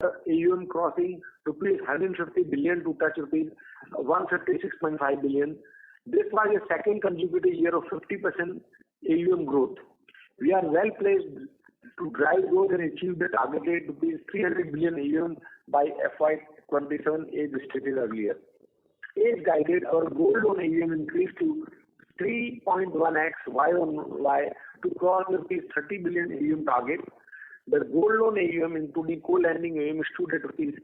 AUM crossing rupees 150 billion to touch rupees 156.5 billion. This was a second consecutive year of 50% AUM growth. We are well placed to drive growth and achieve the targeted rupees 300 billion AUM by FY27 as stated earlier. As guided, our gold loan AUM increased to 3.1x Y-on-Y to cross rupees 30 billion AUM target. The gold loan AUM, including co-lending AUM, stood at rupees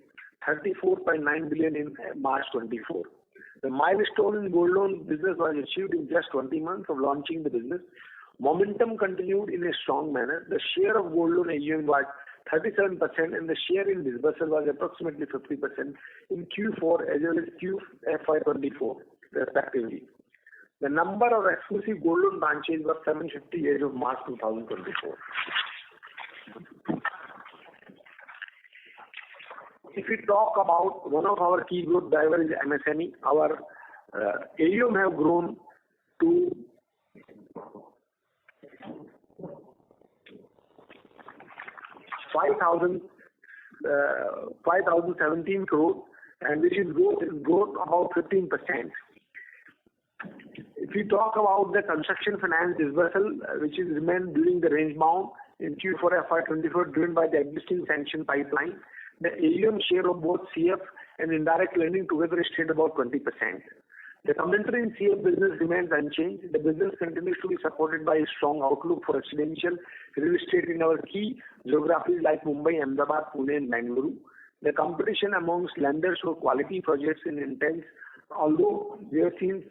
34.9 billion in March 24. The milestone in gold loan business was achieved in just 20 months of launching the business. Momentum continued in a strong manner. The share of gold loan AUM was 37% and the share in disbursal was approximately 50% in Q4 as well as Q4FY24 respectively. The number of exclusive gold loan branches was 750 as of March 2024. If we talk about one of our key growth drivers is MSME, our AUM have grown to 5,017 crore, and which is growth about 15%. If we talk about the construction finance disbursal, which is remained during the range bound in Q4 FY24, driven by the existing sanction pipeline, the AUM share of both CF and indirect lending together stayed about 20%. The commentary in CF business remains unchanged. The business continues to be supported by a strong outlook for residential real estate in our key geographies like Mumbai, Ahmedabad, Pune, and Bengaluru. The competition amongst lenders for quality projects is intense, although we have seen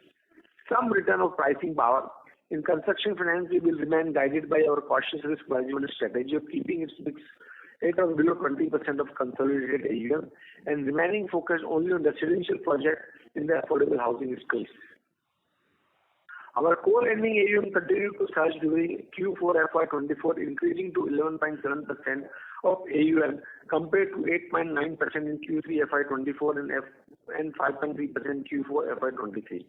some return of pricing power. In construction finance, we will remain guided by our cautious risk management strategy of keeping its mix at or below 20% of consolidated AUM and remaining focused only on residential projects in the affordable housing space. Our core lending AUM continued to surge during Q4 FY24, increasing to 11.7% of AUM compared to 8.9% in Q3 FY24 and 5.3% in Q4 FY23.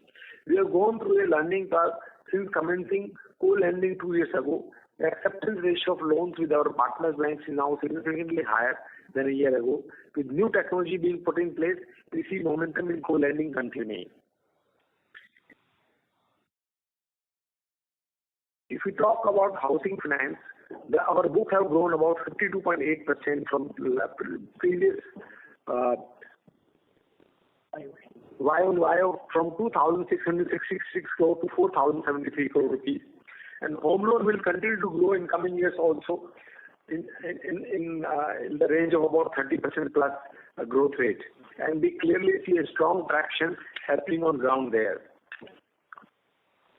We have gone through a learning curve since commencing co-lending 2 years ago. The acceptance ratio of loans with our partners banks is now significantly higher than a year ago. With new technology being put in place, we see momentum in co-lending continuing. If we talk about housing finance, our book have grown about 52.8% from previous Y-on-Y from 2,666 crore to 4,073 crore rupees. And home loan will continue to grow in coming years also in the range of about 30% plus growth rate. And we clearly see a strong traction happening on ground there.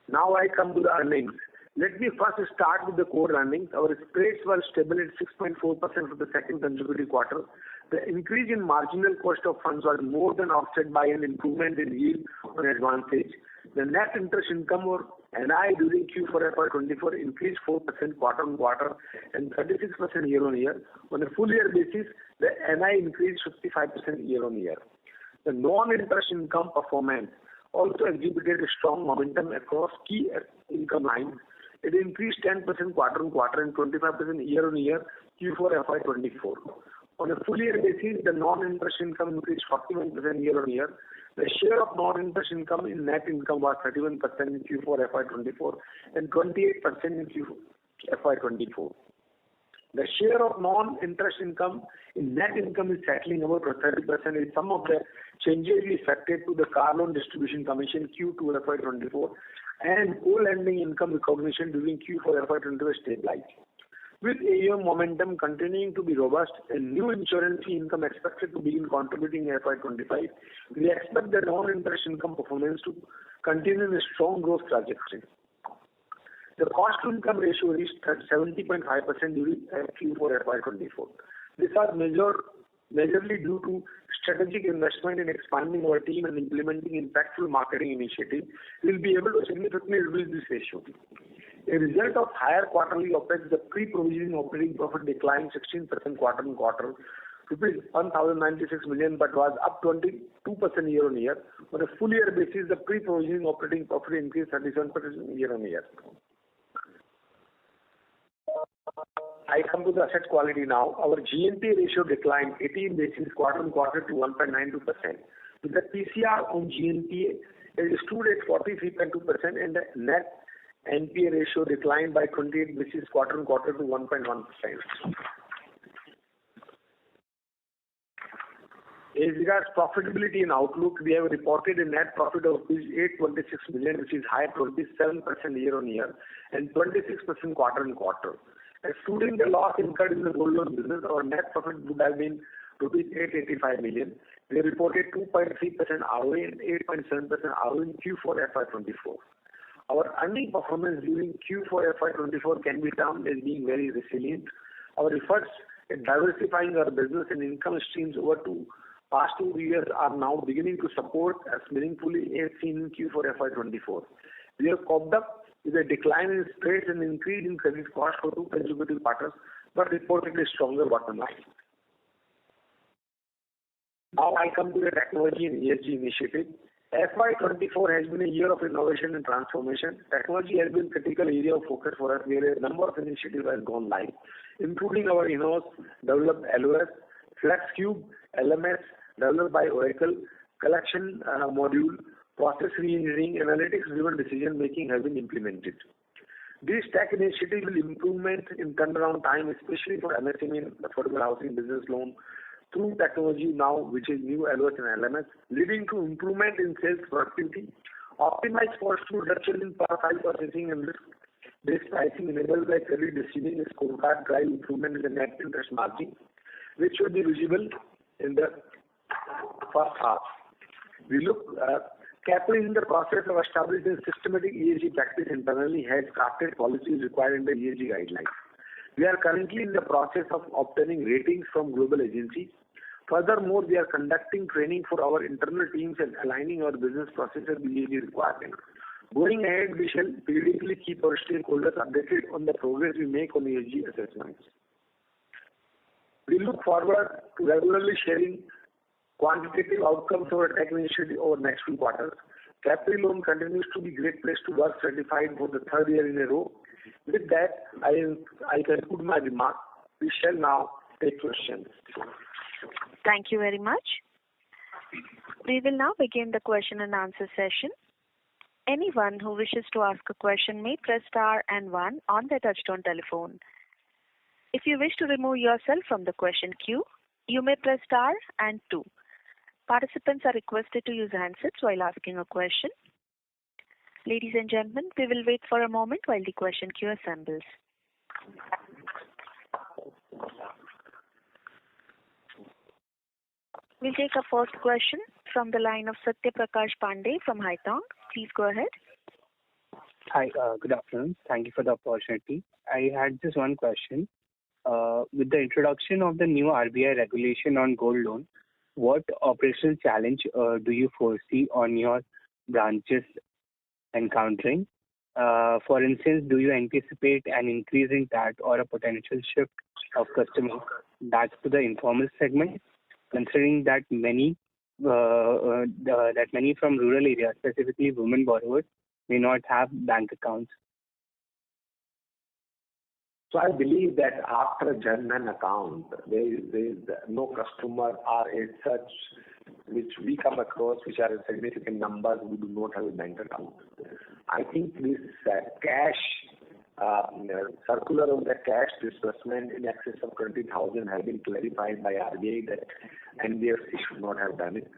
Now I come to the earnings. Let me first start with the core earnings. Our spreads were stable at 6.4% for the second consecutive quarter. The increase in marginal cost of funds was more than offset by an improvement in yield on advantage. The net interest income or NI during Q4 FY24 increased 4% quarter-on-quarter and 36% year-on-year. On a full year basis, the NI increased 55% year-on-year. The non-interest income performance also exhibited a strong momentum across key income lines. It increased 10% quarter-on-quarter and 25% year-on-year Q4 FY24. On a full year basis, the non-interest income increased 41% year-on-year. The share of non-interest income in net income was 31% in Q4 FY24 and 28% in Q4 FY24. The share of non-interest income in net income is settling about 30% in some of the changes affected to the car loan distribution commission Q2 FY24 and co-lending income recognition during Q4 FY24 stabilized. With AUM momentum continuing to be robust and new insurance income expected to begin contributing in FY25, we expect the non-interest income performance to continue in a strong growth trajectory. The cost-to-income ratio reached 70.5% during Q4 FY24. This was majorly due to strategic investment in expanding our team and implementing impactful marketing initiatives. We will be able to significantly reduce this ratio. A result of higher quarterly OPEX, the pre-provisioning operating profit declined 16% quarter-on-quarter, rupees 1,096 million, but was up 22% year-on-year. On a full year basis, the pre-provisioning operating profit increased 37% year-on-year. I come to the asset quality now. Our GNPA ratio declined 18 basis quarter-on-quarter to 1.92%. With the PCR on GNPA, it stood at 43.2% and the net NPA ratio declined by 28 basis quarter-on-quarter to 1.1%. As regards profitability and outlook, we have reported a net profit of 826 million, which is high 27% year-on-year and 26% quarter-on-quarter. Excluding the loss incurred in the gold loan business, our net profit would have been rupees 885 million. We reported 2.3% ROA and 8.7% ROA in Q4FY24. Our earning performance during Q4FY24 can be termed as being very resilient. Our efforts in diversifying our business and income streams over past 2 years are now beginning to support us meaningfully as seen in Q4FY24. We have coped up with a decline in spreads and increase in credit cost for 2 consecutive quarters, but reported a stronger bottom line. Now I come to the technology and ESG initiative. FY24 has been a year of innovation and transformation. Technology has been a critical area of focus for us, where a number of initiatives have gone live, including our in-house developed LOS, FlexCube, LMS, developed by Oracle, collection module, process reengineering, analytics-driven decision-making has been implemented. This tech initiative will improvement in turnaround time, especially for MSME and affordable housing business loan, through technology now, which is new LOS and LMS, leading to improvement in sales productivity, optimized cost reduction in file processing and risk-based pricing enabled by credit decisioning and scorecard drive improvement in the net interest margin, which should be visible in the first half. Capri is in the process of establishing systematic ESG practice internally, has crafted policies required in the ESG guidelines. We are currently in the process of obtaining ratings from global agencies. Furthermore, we are conducting training for our internal teams and aligning our business processes with ESG requirements. Going ahead, we shall periodically keep our stakeholders updated on the progress we make on ESG assessments. We look forward to regularly sharing quantitative outcomes of our tech initiative over the next few quarters. Capri loan continues to be a great place to work, certified for the 3rd year in a row. With that, I conclude my remarks. We shall now take questions. Thank you very much. We will now begin the question and answer session. Anyone who wishes to ask a question may press star and 1 on their touchtone telephone. If you wish to remove yourself from the question queue, you may press star and 2. Participants are requested to use handsets while asking a question. Ladies and gentlemen, we will wait for a moment while the question queue assembles. We'll take our first question from the line of Satya Prakash Pandey from Haitong. Please go ahead. Hi, good afternoon. Thank you for the opportunity. I had just one question. With the introduction of the new RBI regulation on gold loan, what operational challenge do you foresee on your branches encountering? For instance, do you anticipate an increase in that or a potential shift of customers back to the informal segment, considering that many from rural areas, specifically women borrowers, may not have bank accounts? So I believe that after a Jan-Dhan account, there is no customer or as such which we come across which are a significant numbers who do not have a bank account. I think this circular on the cash disbursement in excess of 20,000 has been clarified by RBI that NBFC should not have done it.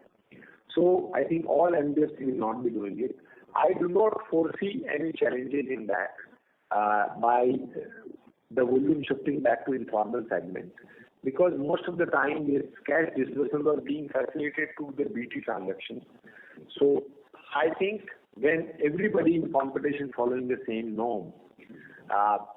So I think all NBFC will not be doing it. I do not foresee any challenges in that by the volume shifting back to informal segment, because most of the time this cash disbursement are being facilitated to the BT transactions. So I think when everybody in competition following the same norm,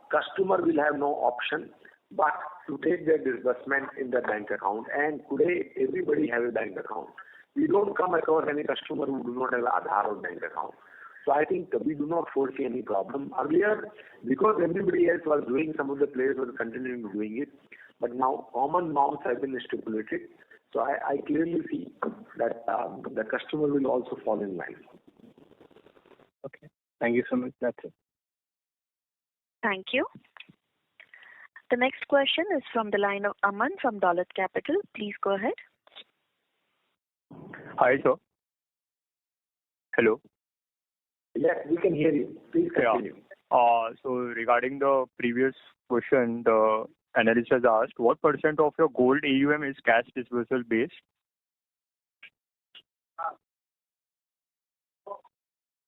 customer will have no option but to take their disbursement in their bank account. And today everybody has a bank account. We don't come across any customer who do not have an Aadhaar or bank account. So I think we do not foresee any problem. Earlier, because everybody else was doing, some of the players were continuing doing it. But now common norms have been stipulated. So I clearly see that the customer will also fall in line. Okay. Thank you so much. That's it. Thank you. The next question is from the line of Aman from Dolat Capital. Please go ahead. Hi, sir. Hello. Yes, we can hear you. Please continue. So regarding the previous question, the analyst has asked, what % of your gold AUM is cash dispersal based?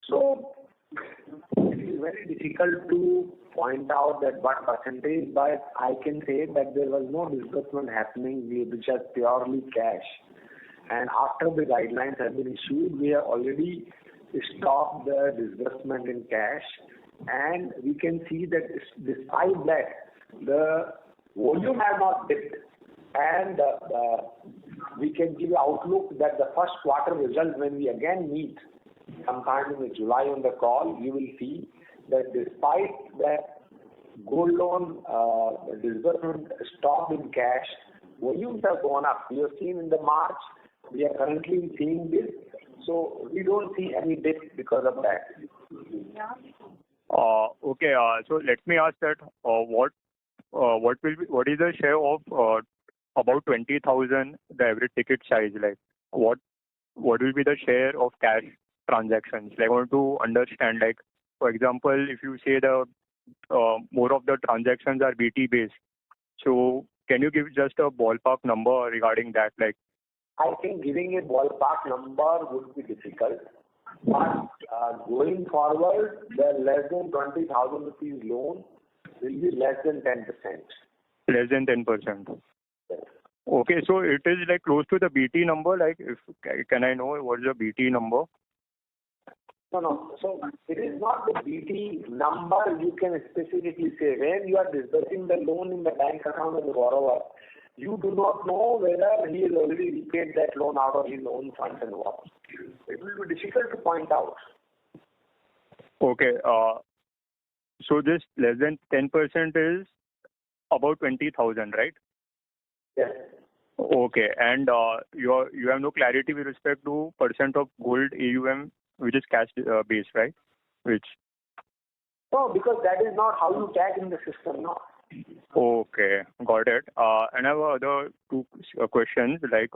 So it is very difficult to point out that what percentage, but I can say that there was no disbursement happening which are purely cash. And after the guidelines have been issued, we have already stopped the disbursement in cash. And we can see that despite that, the volume has not dipped. And we can give outlook that the first quarter result, when we again meet sometime in July on the call, you will see that despite that gold loan disbursement stopped in cash, volumes have gone up. We have seen in the March, we are currently seeing this, so we don't see any dip because of that. Okay, so let me ask that what is the share of about 20,000 the average ticket size, like what will be the share of cash transactions? Like, I want to understand, like, for example, if you say the more of the transactions are BT based, so can you give just a ballpark number regarding that? Like, I think giving a ballpark number would be difficult, but going forward, the less than 20,000 rupees loan will be less than 10%. Less than 10%. Yes. Okay, so it is like close to the BT number. Like, if can I know what is the BT number? No. So it is not the BT number you can specifically say. When you are disbursing the loan in the bank account of the borrower, you do not know whether he has already repaid that loan out of his own funds and what. It will be difficult to point out. Okay, so this less than 10% is about 20,000, right? Yes. Okay, and you have no clarity with respect to % of gold AUM which is cash based, right? Which? No, because that is not how you tag in the system, no. Okay, got it. And I have other two questions, like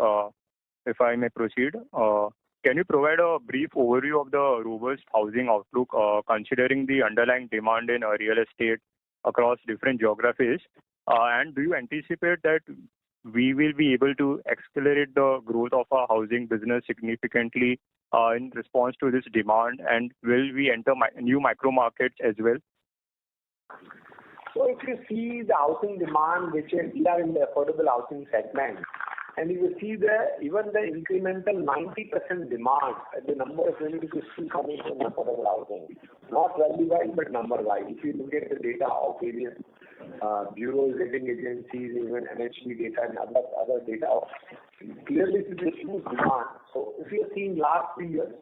if I may proceed. Can you provide a brief overview of the robust housing outlook considering the underlying demand in real estate across different geographies? And do you anticipate that we will be able to accelerate the growth of our housing business significantly in response to this demand? And will we enter new micro markets as well? So if you see the housing demand, which we are in the affordable housing segment, and you will see even the incremental 90% demand, the number of units is still coming from affordable housing. Not value-wise, but number-wise. If you look at the data of various bureaus, rating agencies, even NHB data and other data, clearly it is a huge demand. So if you are seeing last 3 years,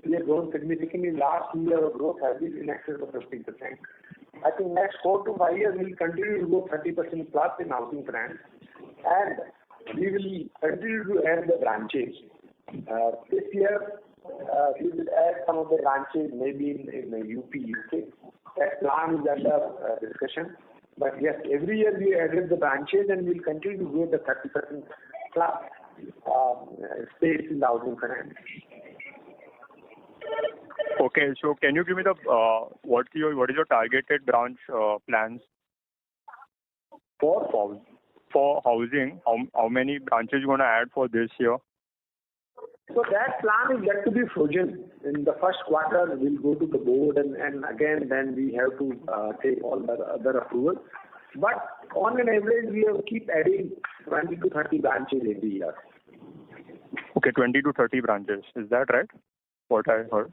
we have grown significantly. Last 2 years of growth has been in excess of 50%. I think next 4 to 5 years we will continue to grow 30% plus in housing finance, and we will continue to add the branches. This year we will add some of the branches maybe in the UP, UK. That plan is under discussion. But yes, every year we added the branches and we will continue to grow the 30% plus space in the housing finance. Okay, so can you give me the what is your targeted branch plans for housing? How many branches you want to add for this year? So that plan is yet to be frozen. In the first quarter, we'll go to the board and again then we have to take all the other approvals. But on an average, we have keep adding 20 to 30 branches every year. Okay, 20 to 30 branches. Is that right? What I heard.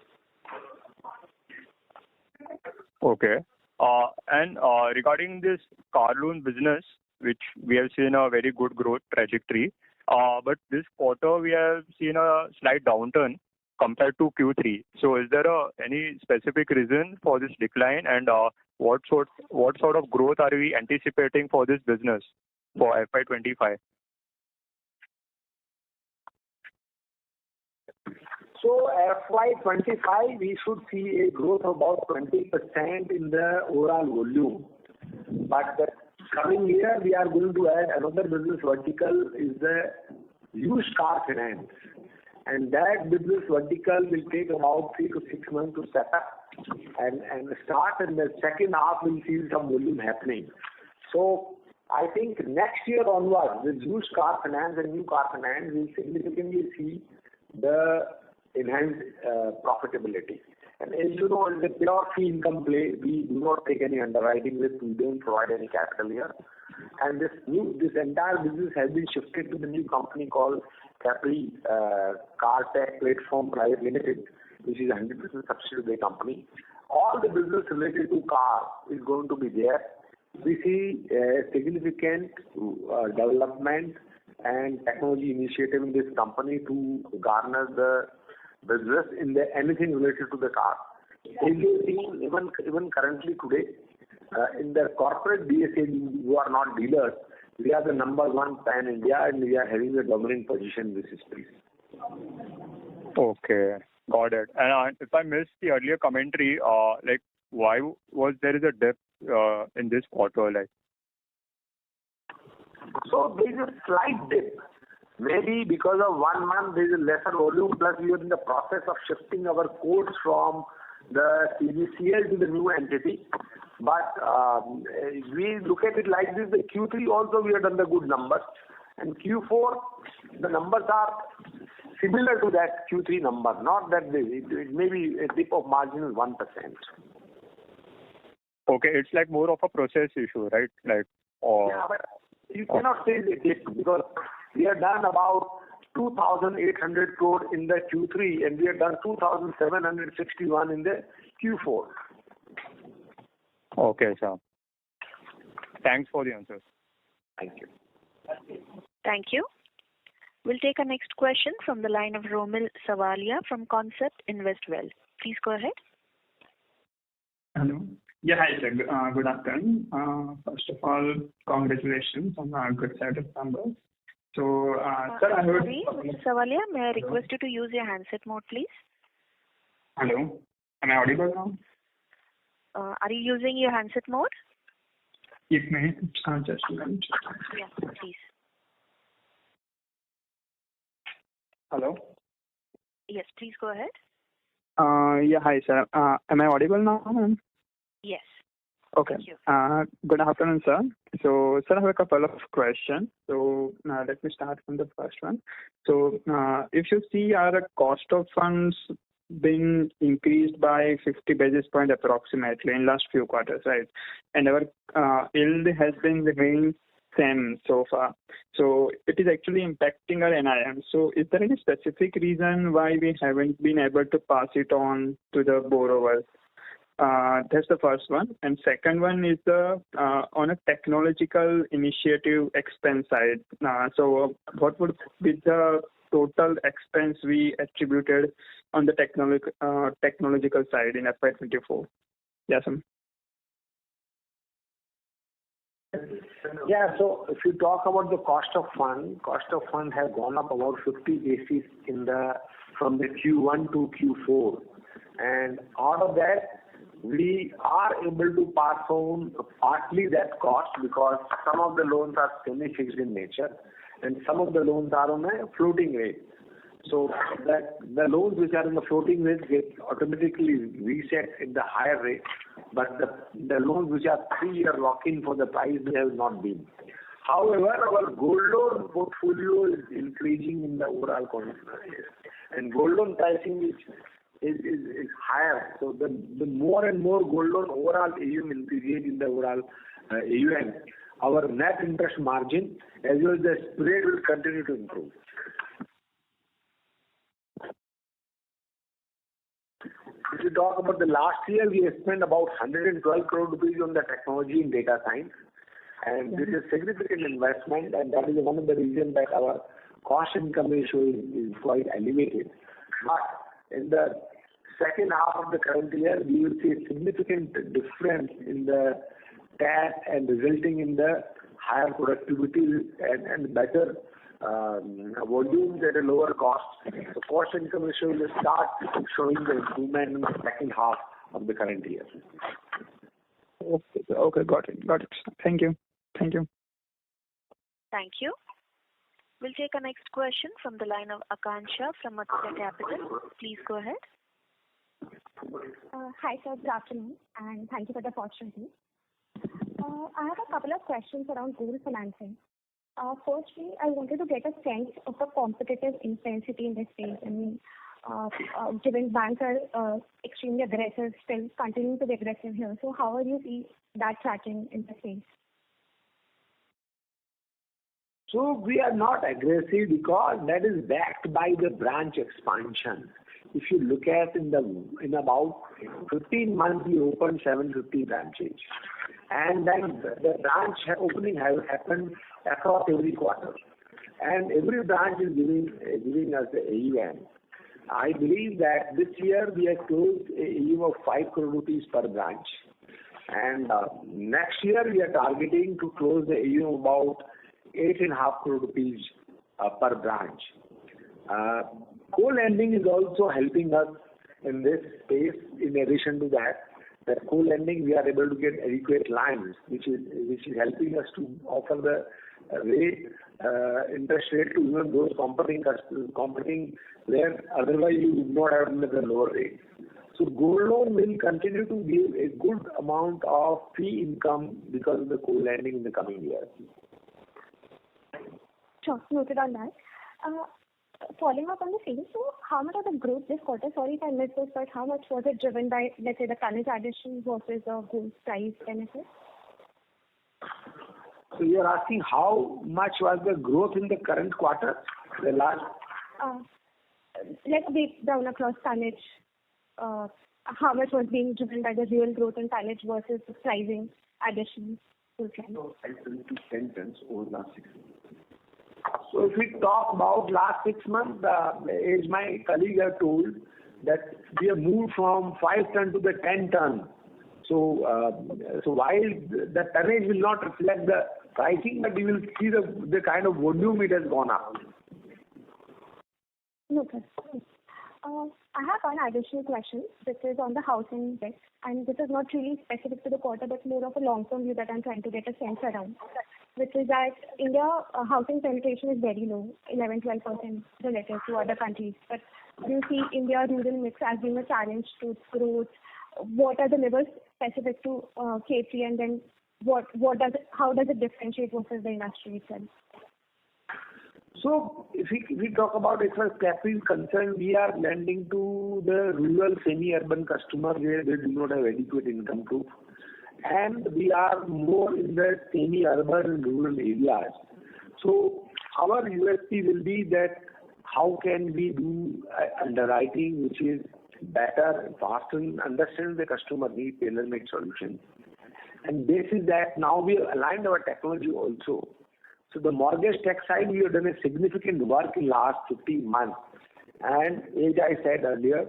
Okay. And regarding this car loan business, which we have seen a very good growth trajectory, but this quarter we have seen a slight downturn compared to Q3. So is there any specific reason for this decline, and what sort of growth are we anticipating for this business for FY25? So FY25, we should see a growth of about 20% in the overall volume. But the coming year, we are going to add another business vertical, is the used car finance. And that business vertical will take about 3 to 6 months to set up and start, and the second half we'll see some volume happening. So I think next year onwards, with used car finance and new car finance, we'll significantly see the enhanced profitability. And as you know, it's a pure fee income play. We do not take any underwriting risk. We don't provide any capital here. And this entire business has been shifted to the new company called Capri Car Tech Platform Private Limited, which is a 100% subsidiary company. All the business related to car is going to be there. We see significant development and technology initiative in this company to garner the business in anything related to the car. As you see, even currently today, in the corporate DSA, who are not dealers, we are the number one pan India, and we are having a dominant position in this space. Okay, got it. And if I missed the earlier commentary, like why was there is a dip in this quarter? Like, so there is a slight dip. Maybe because of 1 month there is a lesser volume, plus we are in the process of shifting our codes from the CBCL to the new entity. But we look at it like this, the Q3 also we have done the good numbers. And Q4, the numbers are similar to that Q3 number, not that it may be a dip of marginal 1%. Okay, it's like more of a process issue, right? Like, yeah, but you cannot say it's a dip because we have done about 2,800 crore in the Q3 and we have done 2,761 in the Q4. Okay, sir. Thanks for the answers. Thank you. Thank you. We'll take our next question from the line of Romil Savalia from Concept Investwell. Please go ahead. Hello. Yeah, hi sir. Good afternoon. First of all, congratulations on a good set of numbers. So, sir, I heard... Sorry, Mr. Savalia, may I request you to use your handset mode, please? Hello. Am I audible now? Are you using your handset mode? Yes, ma'am. Just a minute. Yes, please. Hello. Yes, please go ahead. Yeah, hi sir. Am I audible now, ma'am? Yes. Okay. Thank you. Good afternoon, sir. So, sir, I have a couple of questions. So, let me start from the first one. So, if you see our cost of funds been increased by 50 basis points approximately in last few quarters, right? And our yield has been remaining same so far. So, it is actually impacting our NIM. So, is there any specific reason why we haven't been able to pass it on to the borrowers? That's the first one. And second one is the on a technological initiative expense side. So what would be the total expense we attributed on the technological side in FY24? Yes, ma'am. Yeah, so if you talk about the cost of fund has gone up about 50 basis from the Q1 to Q4. And out of that, we are able to pass on partly that cost because some of the loans are semi-fixed in nature and some of the loans are on a floating rate. So that the loans which are in the floating rate get automatically reset in the higher rate, but the loans which are 3-year lock-in for the price they have not been. However, our gold loan portfolio is increasing in the overall context, and gold loan pricing is higher. So the more and more gold loan overall AUM increases in the overall AUM, our net interest margin as well as the spread will continue to improve. If you talk about the last year, we have spent about 112 crore rupees on the technology and data science. And this is a significant investment, and that is one of the reasons that our cost income ratio is quite elevated. But in the second half of the current year, we will see a significant difference in the TAT and resulting in the higher productivity and better volumes at a lower cost. The cost income ratio will start showing the improvement in the second half of the current year. Okay, got it. Thank you. Thank you. Thank you. We'll take our next question from the line of Akansha from Matsya Capital. Please go ahead. Hi, sir. Good afternoon, and thank you for the opportunity. I have a couple of questions around gold financing. Firstly, I wanted to get a sense of the competitive intensity in this space. I mean, given banks are extremely aggressive, still continuing to be aggressive here. So how are you see that tracking in the space? So we are not aggressive because that is backed by the branch expansion. If you look at in about 15 months, we opened 750 branches, and then the branch opening has happened across every quarter, and every branch is giving us the AUM. I believe that this year we have closed AUM of 5 crore rupees per branch, and next year we are targeting to close the AUM about 8.5 crore rupees per branch. Co-lending is also helping us in this space. In addition to that co-lending, we are able to get adequate lines, which is helping us to offer the interest rate to even those competing where otherwise you would not have with a lower rate. So gold loan will continue to give a good amount of fee income because of the co-lending in the coming years. Sure, noted on that. Following up on the same, so how much of the growth this quarter, sorry if I missed this, but how much was it driven by, let's say, the tonnage addition versus the gold price benefit? So you're asking how much was the growth in the current quarter? The last? Let's break down across tonnage. How much was being driven by the real growth in tonnage versus the pricing addition? So I tend to 10 tons over last 6 months. So if we talk about last 6 months, as my colleague have told, that we have moved from 5 ton to the 10 ton. So while the tonnage will not reflect the pricing, but you will see the kind of volume it has gone up. Okay. I have one additional question, which is on the housing bit, and this is not really specific to the quarter, but more of a long-term view that I'm trying to get a sense around, which is that India housing penetration is very low, 11-12% relative to other countries. But do you see India rural mix as being a challenge to its growth? What are the levels specific to Capri, and then how does it differentiate versus the industry itself? So if we talk about as far as Capri is concerned, we are lending to the rural semi-urban customer where they do not have adequate income proof, and we are more in the semi-urban and rural areas. So our USP will be that how can we do underwriting which is better, faster, and understand the customer need, tailor-made solution. And this is that now we have aligned our technology also. So the mortgage tech side, we have done a significant work in last 15 months. And as I said earlier,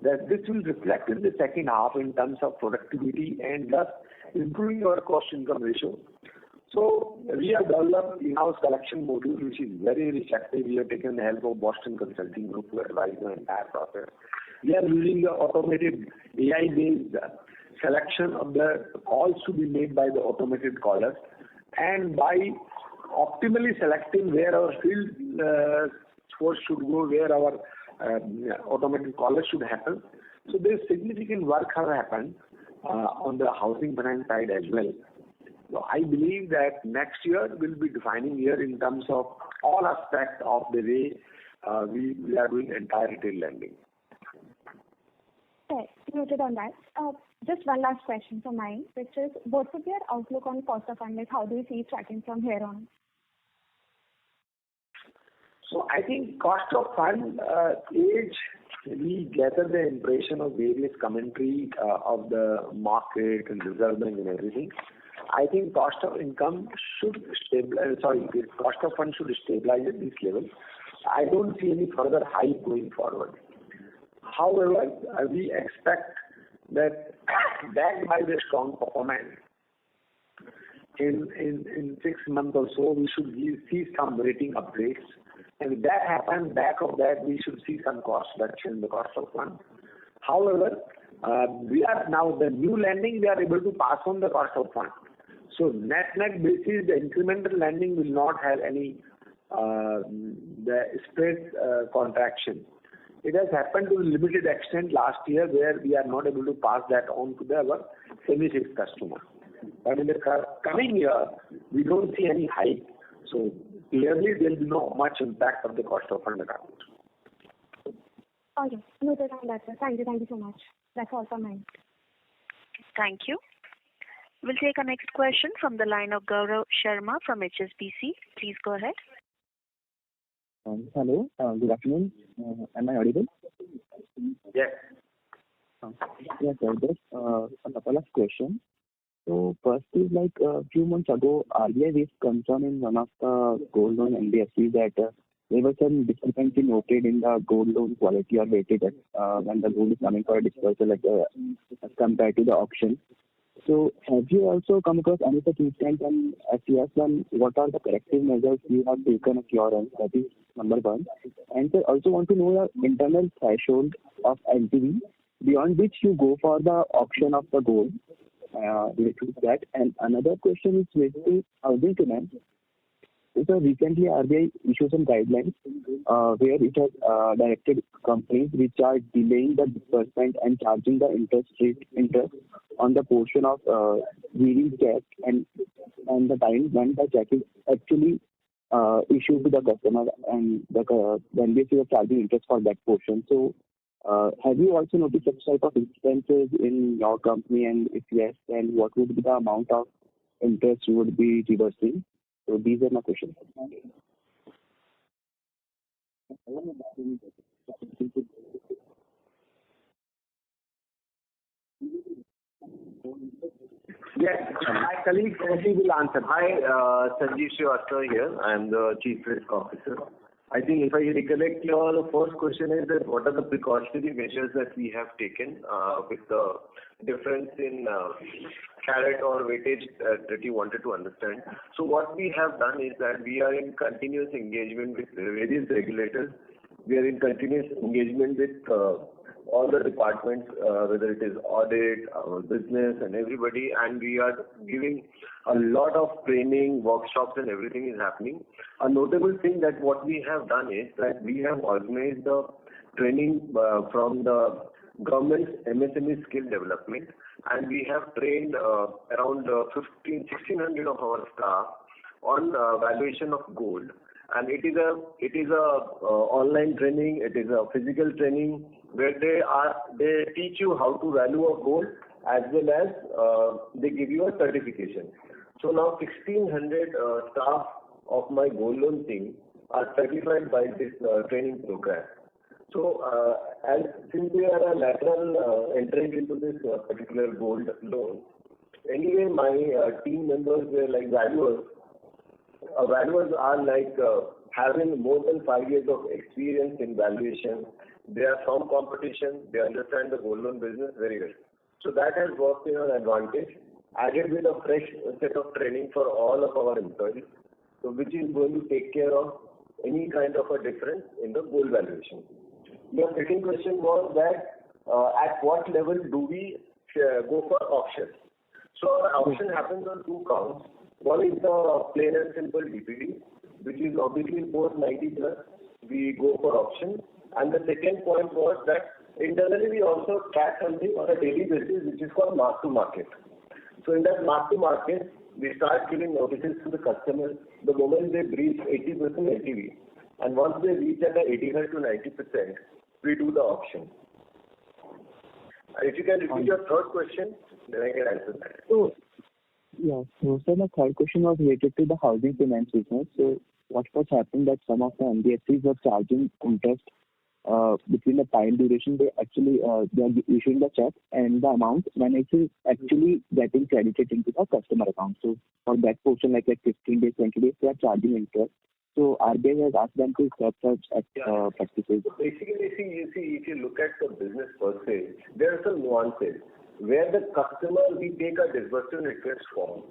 that this will reflect in the second half in terms of productivity and thus improving our cost-income ratio. So we have developed in-house collection module, which is very receptive. We have taken the help of Boston Consulting Group to advise the entire process. We are using the automated AI-based selection of the calls to be made by the automated callers, and by optimally selecting where our field force should go, where our automated callers should happen. So there's significant work has happened on the housing finance side as well. So I believe that next year will be defining year in terms of all aspects of the way we are doing entire retail lending. Okay, noted on that. Just one last question from mine, which is, what would be your outlook on cost of funds? How do you see it tracking from here on? So I think cost of fund we gather the impression of various commentary of the market and Reserve Bank and everything. I think cost of income should stabilize. Cost of fund should stabilize at this level. I don't see any further hike going forward. However, we expect that backed by the strong performance, in 6 months or so, we should see some rating upgrades. And if that happens, back of that, we should see some cost reduction in the cost of funds. However, we are now the new lending, we are able to pass on the cost of funds. So net basis, the incremental lending will not have any the spread contraction. It has happened to a limited extent last year, where we are not able to pass that on to our semi-fixed customer. But in the coming year, we don't see any hike. So clearly, there will be no much impact of the cost of fund account. Okay, noted on that, sir. Thank you so much. That's all from mine. Thank you. We'll take our next question from the line of Gaurav Sharma from HSBC. Please go ahead. Hello, good afternoon. Am I audible? Yes. Yes, sir. Just a couple of questions. So first is like a few months ago, RBI raised concern in one of the gold loan NBFCs that there was some discrepancy noted in the gold loan quality or weightage when the gold is coming for a dispersal as compared to the auction. So have you also come across any such instance, and if yes, then what are the corrective measures you have taken at your end? That is number one. And sir, also want to know your internal threshold of LTV beyond which you go for the auction of the gold. Related to that. And another question is related to housing finance. So recently RBI issued some guidelines where it has directed companies which are delaying the disbursement and charging the interest on the portion of giving check and the time when the check is actually issued to the customer, and the NBFC is charging interest for that portion. So have you also noticed such type of instances in your company, and if yes, then what would be the amount of interest you would be reversing? So these are my questions. Yes, my colleague will answer. Hi, Sanjeev Srivastava here. I am the Chief Risk Officer. I think if I recollect, your first question is that what are the precautionary measures that we have taken with the difference in carat or weightage that you wanted to understand. So what we have done is that we are in continuous engagement with various regulators. We are in continuous engagement with all the departments, whether it is audit, our business and everybody, and we are giving a lot of training, workshops and everything is happening. A notable thing that what we have done is that we have organized the training from the government's MSME skill development, and we have trained around 1,600 of our staff on valuation of gold. And it is a online training, it is a physical training where they teach you how to value a gold as well as they give you a certification. So now 1,600 staff of my gold loan team are certified by this training program. So since we are a lateral entering into this particular gold loan, anyway my team members were like valuers. Valuers are like having more than 5 years of experience in valuation. They are from competition. They understand the gold loan business very well. So that has worked in our advantage, added with a fresh set of training for all of our employees, so which is going to take care of any kind of a difference in the gold valuation. Your second question was that at what level do we go for auction? So our auction happens on two counts. One is the plain and simple DPD, which is obviously post 90 plus. We go for auction. And the second point was that internally we also track something on a daily basis, which is called mark to market. So in that mark to market, we start giving notices to the customers the moment they breach 80% LTV. And once they reach at 85 to 90%, we do the auction. And if you can repeat your third question, then I can answer that. So sir, my third question was related to the housing finance business. So what was happening that some of the NBFCs were charging interest between the time duration they actually they are issuing the check and the amount when it is actually getting credited into the customer account. So for that portion, like 15 days, 20 days, they are charging interest. So RBI has asked them to stop such practices. Basically, you see, if you look at the business per se, there are some nuances. Where the customer, we take a disbursement request form.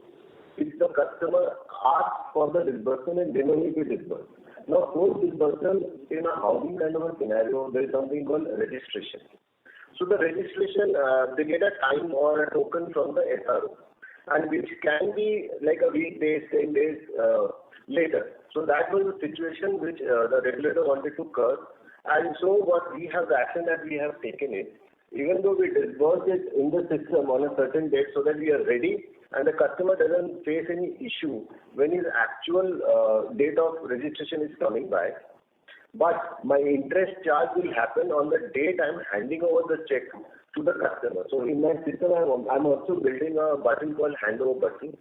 If the customer asks for the disbursement and then only we disburse. Now, post disbursement in a housing kind of a scenario, there is something called registration. So the registration, they get a time or a token from the SRO. and which can be like a weekday, 10 days later. So that was the situation which the regulator wanted to curb. And so what we have, the action that we have taken is, even though we disburse it in the system on a certain date so that we are ready and the customer doesn't face any issue when his actual date of registration is coming by, but my interest charge will happen on the date I'm handing over the check to the customer. So in my system, I'm also building a button called handover button,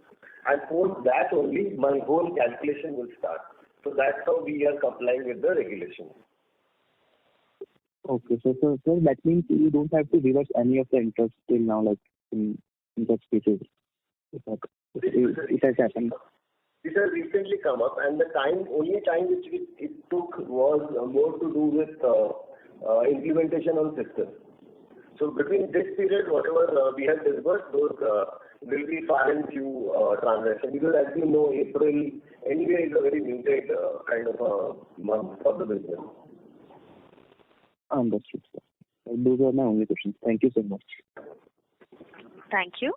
and post that only my whole calculation will start. So that's how we are complying with the regulation. Okay, so that means you don't have to reverse any of the interest till now, like in such cases. It has happened. This has recently come up, and the only time which it took was more to do with implementation on system. So between this period, whatever we have disbursed, those will be far and few transactions, because as you know, April anyway is a very muted kind of a month for the business. Understood, sir. Those are my only questions. Thank you so much. Thank you.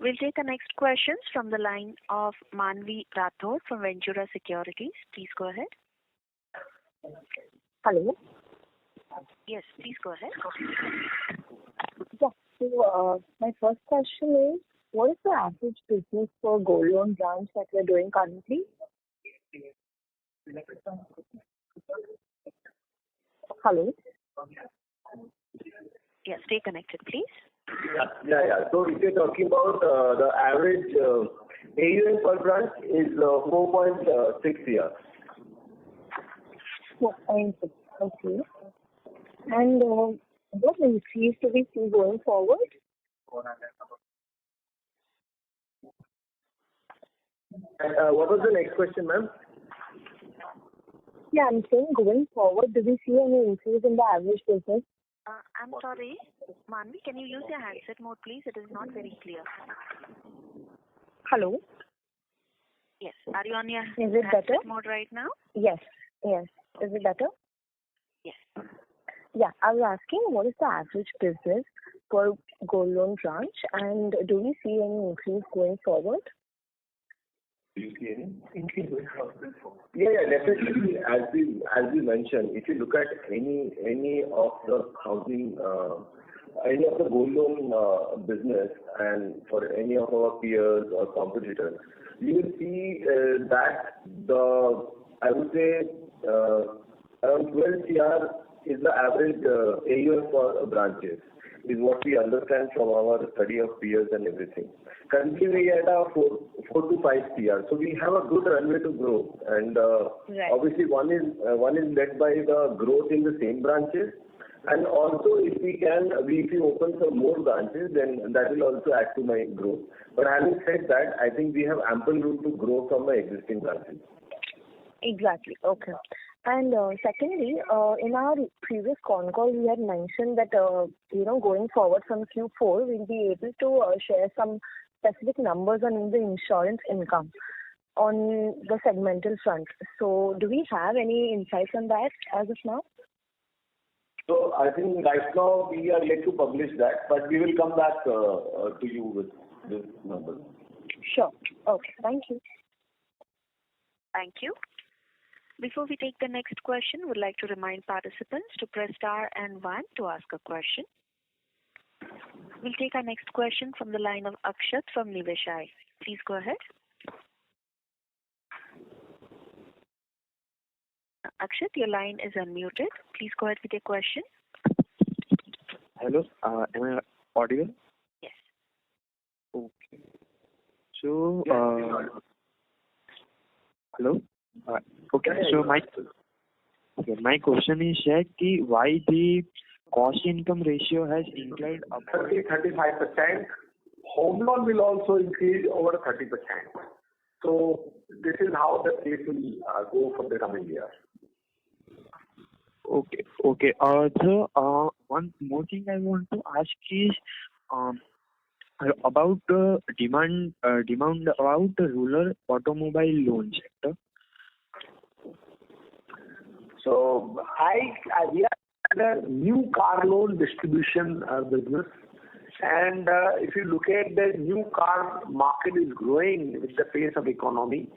We'll take the next questions from the line of Manvi Rathod from Ventura Securities. Please go ahead. Hello. Yes, please go ahead. Yeah. So my first question is, what is the average business for gold loan branch that we're doing currently? Hello. Yeah, stay connected, please. Yeah. So if you're talking about the average AUM per branch is 4.6 years. 4.6. Okay. And what increase do we see going forward? And what was the next question, ma'am? Yeah, I'm saying going forward, do we see any increase in the average business? I'm sorry, Manvi, can you use your handset mode, please? It is not very clear. Hello? Yes. Are you on your Is it handset better? mode right now? Yes. Is it better? Yes. Yeah, I was asking, what is the average business per gold loan branch, and do we see any increase going forward? Do you see any increase going forward? Yeah, definitely. As we mentioned, if you look at any of the housing, any of the gold loan business, and for any of our peers or competitors, you will see that I would say around 12 CR is the average AUM for branches, is what we understand from our study of peers and everything. Currently, we are at 4 to 5 CR, so we have a good runway to grow. And Right. obviously, one is led by the growth in the same branches, and also if we open some more branches, then that will also add to my growth. But having said that, I think we have ample room to grow from my existing branches. Exactly. Okay. And secondly, in our previous con call, we had mentioned that, going forward from Q4, we'll be able to share some specific numbers on the insurance income on the segmental front. So do we have any insights on that as of now? So I think right now we are yet to publish that, but we will come back to you with this number. Sure. Okay. Thank you. Thank you. Before we take the next question, we'd like to remind participants to press star and 1 to ask a question. We'll take our next question from the line of Akshat from Niveshaay. Please go ahead. Akshat, your line is unmuted. Please go ahead with your question. Hello, am I audible? Yes. Okay. So, hello? Okay, so my question is that why the cost income ratio has inclined up 35%. Home loan will also increase over 30%. So this is how the rate will go for the coming year. Okay. So, one more thing I want to ask is about demand about the rural automobile loan sector. So we are the new car loan distribution business. And if you look at the new car market is growing with the pace of economy,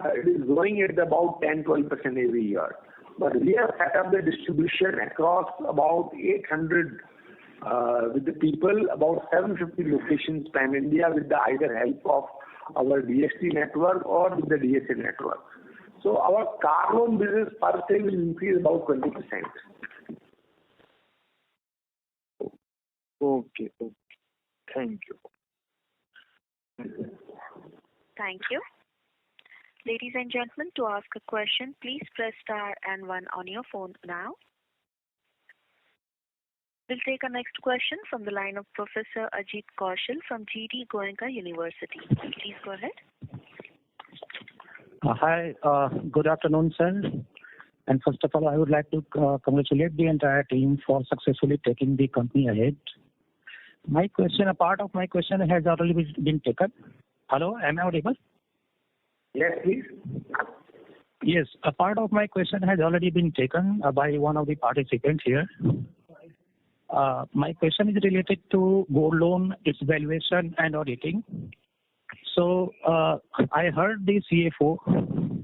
it is growing at about 10-12% every year. But we have set up the distribution across about 800 with the people, about 750 locations pan India with the either help of our DST network or with the DSA network. So our car loan business per se will increase about 20%. Okay. Thank you. Thank you. Ladies and gentlemen, to ask a question, please press star and one on your phone now. We'll take our next question from the line of Professor Ajit Kaushal from GD Goenka University. Please go ahead. Hi, good afternoon, sir. And first of all, I would like to congratulate the entire team for successfully taking the company ahead. My question, a part of my question has already been taken. Hello, am I audible? Yes, please. Yes, a part of my question has already been taken by one of the participants here. My question is related to gold loan, its valuation and auditing. So I heard the CFO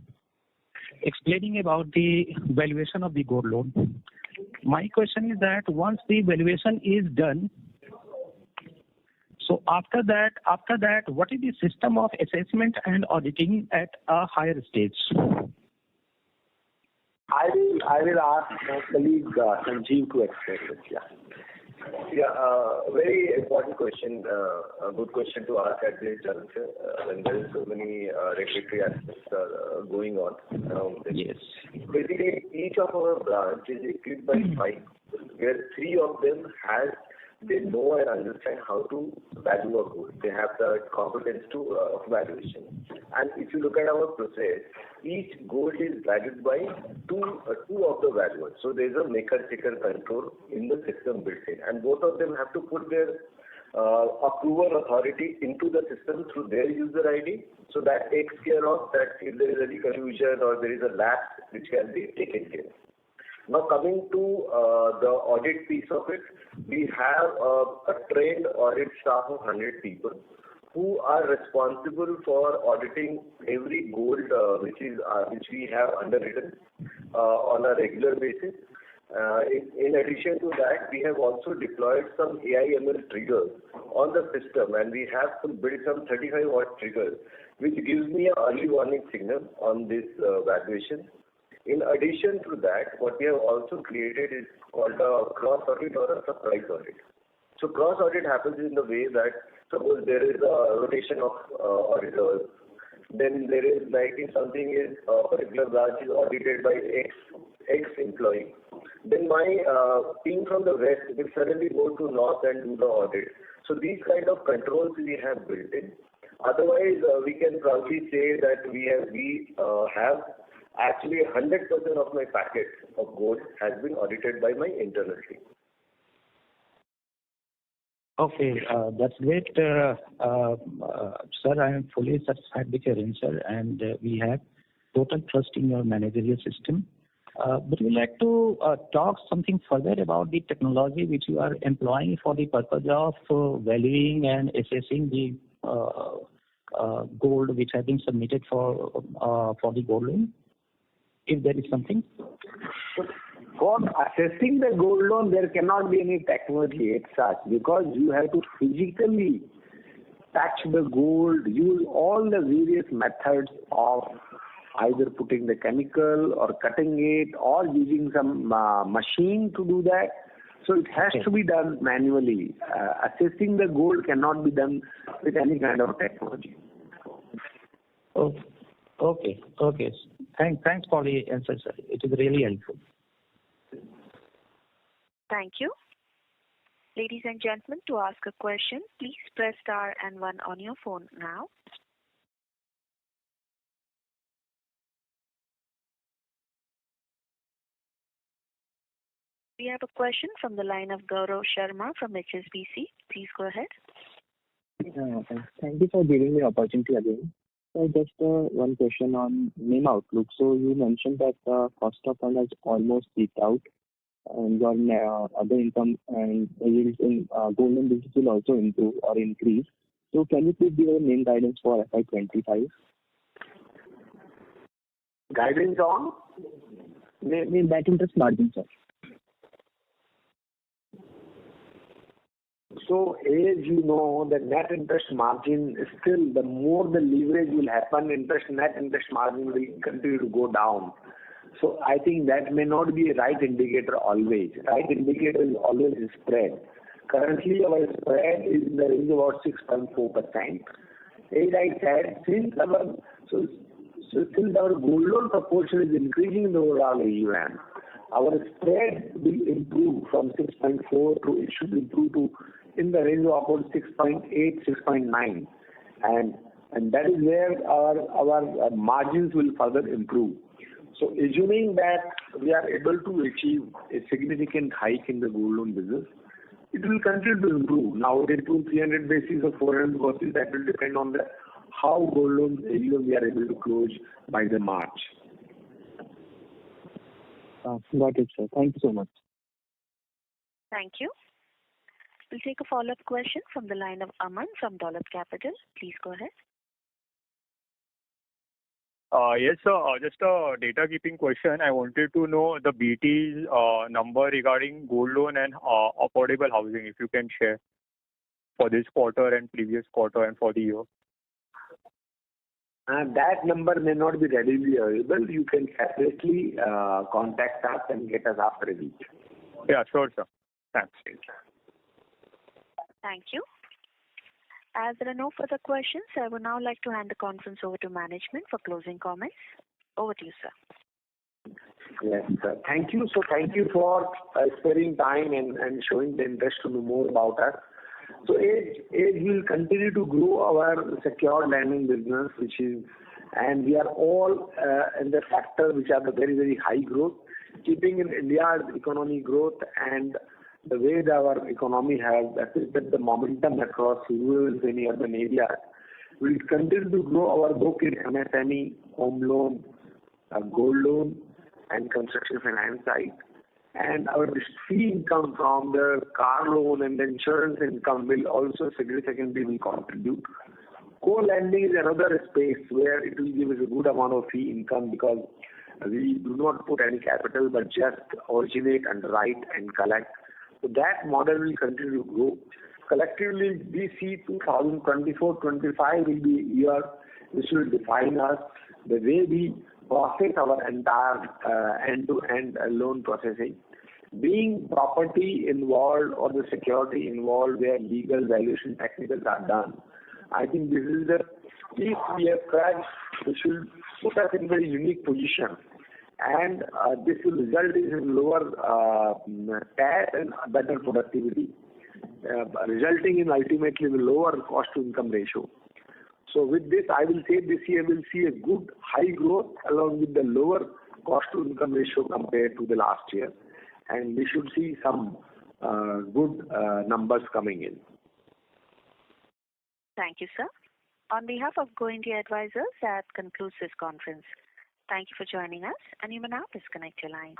explaining about the valuation of the gold loan. My question is that once the valuation is done, so after that, what is the system of assessment and auditing at a higher stage? I will ask my colleague Sanjeev to explain this. Very important question. A good question to ask at this juncture when there is so many regulatory aspects going on around this. Yes. Basically, each of our branch is equipped by 5, where 3 of them they know and understand how to value a gold. They have the competence to valuation. And if you look at our process, each gold is valued by two of the valuers. So there is a maker-taker control in the system built in, and both of them have to put their approval authority into the system through their user ID. So that takes care of that if there is any confusion or there is a lapse, which can be taken care of. Now coming to the audit piece of it, we have a trained audit staff of 100 people who are responsible for auditing every gold which we have underwritten on a regular basis. In addition to that, we have also deployed some AI/ML triggers on the system, and we have built some 35-watt triggers, which gives me an early warning signal on this valuation. In addition to that, what we have also created is called a cross audit or a surprise audit. So cross audit happens in the way that suppose there is a rotation of auditors, then there is like if something is a particular branch is audited by X employee, then my team from the west will suddenly go to north and do the audit. So these kind of controls we have built in. Otherwise, we can probably say that we have actually 100% of my packet of gold has been audited by my internal team. Okay, that's great. Sir, I am fully satisfied with your answer, and we have total trust in your managerial system. But we like to talk something further about the technology which you are employing for the purpose of valuing and assessing the gold which has been submitted for the gold loan. If there is something. For assessing the gold loan, there cannot be any technology as such because you have to physically touch the gold, use all the various methods of either putting the chemical or cutting it or using some machine to do that. So it has to be done manually. Assessing the gold cannot be done with any kind of technology. Okay. Thanks for the answer, sir. It is really helpful. Thank you. Ladies and gentlemen, to ask a question, please press star and one on your phone now. We have a question from the line of Gaurav Sharma from HSBC. Please go ahead. Thank you for giving me the opportunity again. So just one question on NIM outlook. So you mentioned that the cost of fund has almost peaked out. and your other income and yields in gold loan business will also improve or increase. So can you please give a main guidance for FY25? Guidance on? Main net interest margin, sir. So as you know, the net interest margin is still, the more the leverage will happen, net interest margin will continue to go down. So I think that may not be a right indicator always. Right indicator is always spread. Currently our spread is in the range of about 6.4%. As I said, since our gold loan proportion is increasing in the overall AUM, our spread will improve from 6.4 to, it should improve to in the range of about 6.8, 6.9. And that is where our margins will further improve. So assuming that we are able to achieve a significant hike in the gold loan business, it will continue to improve. Now it improves 300 basis or 400 basis, that will depend on how gold loan AUM we are able to close by the March. Got it, sir. Thank you so much. Thank you. We'll take a follow-up question from the line of Aman from Dolat Capital. Please go ahead. Yes, sir. Just a data keeping question. I wanted to know the BT's number regarding gold loan and affordable housing, if you can share for this quarter and previous quarter and for the year. That number may not be readily available. You can separately contact us and get us after a week. Yeah, sure, sir. Thanks. Thank you. As there are no further questions, I would now like to hand the conference over to management for closing comments. Over to you, sir. Yes, sir. Thank you. So thank you for sparing time and showing the interest to know more about us. So as we'll continue to grow our secured lending business, and we are all in the sector which are the very, very high growth, keeping in India's economy growth and the way that our economy has affected the momentum across rural and many urban areas. We'll continue to grow our book in MSME, home loan, gold loan, and construction finance side. And our fee income from the car loan and the insurance income will also significantly contribute. Co-lending is another space where it will give us a good amount of fee income because we do not put any capital but just originate, underwrite and collect. So that model will continue to grow. Collectively, we see 2024-25 will be a year which will define us the way we process our entire end-to-end loan processing. Being property involved or the security involved where legal valuation technicals are done, I think this is the piece we have cracked which will put us in a very unique position. And this will result in lower tax and better productivity, resulting in ultimately the lower cost to income ratio. So with this, I will say this year we'll see a good high growth along with the lower cost to income ratio compared to the last year. And we should see some good numbers coming in. Thank you, sir. On behalf of Go India Advisors, that concludes this conference. Thank you for joining us, and you may now disconnect your line.